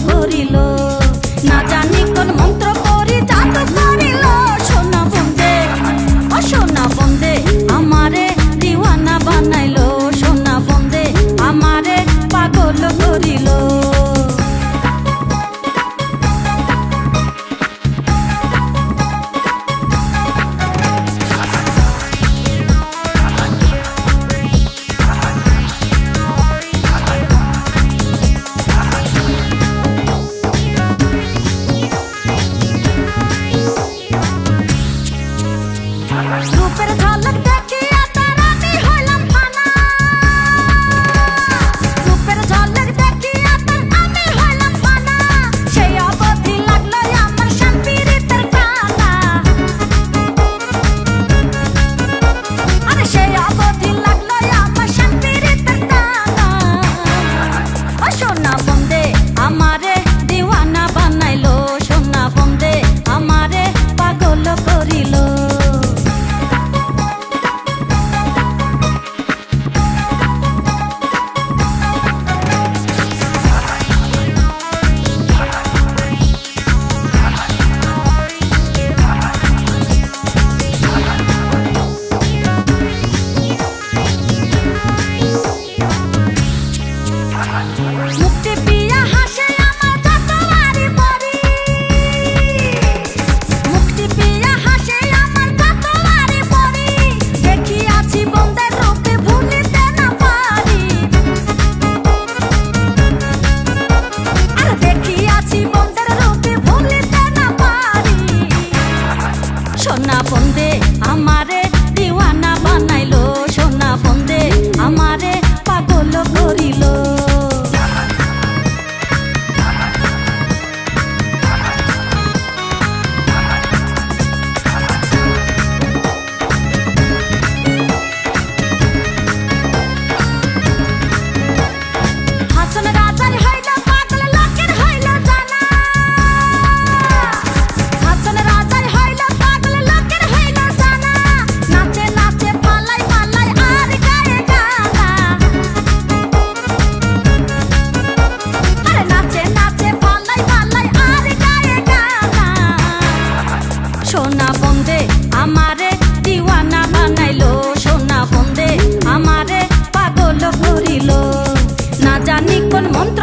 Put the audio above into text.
করিল না জানি কোন মন্ত্র করি জাদু করিল সোনা বন্দে ও সোনা বন্দে আমারে দিওয়ানা বানাইলো সোনা বন্দে আমারে পাগল করিল রূপের ঝলক দেখিয়া তার আমি হইলাম ফানা রূপের ঝলক দেখিয়া তার আমি হইলাম ফানা সেই অবধি লাগলো আমার শান্তির টানা আরে সেই অবধি লাগলো আমার শান্তির টানা ও সোনা বন্দে আমারে দিওয়ানা বানাইলো সোনা বন্দে আমারে পাগল করিল মুক্তি পিয়া হাসে আমার যতবারই মরি মুক্তি পিয়া হাসে আমার যতবারই মরি দেখিয়াছি বন্দের রূপে ভুলিতে না পারি আর দেখিয়াছি বন্দের রূপে ভুলিতে না পারি সোনা বন্দে আমারে দিওয়ানা বানাইলো সোনা বন্দে আমারে পাগল করিল হাসন রাজার হইল পাগল লোকের হইল জানা হাসন রাজার হইল পাগল লোকের হইল জানা নাচে নাচে পালাই পালাই আর গায়ে গানা আরে নাচে নাচে পালাই পালাই আর গায়ে গানা সোনা বন্দে আমারে দিওয়ানা বানাইলো সোনা বন্দে আমারে পাগল করিল না জানি কোন মন্ত্র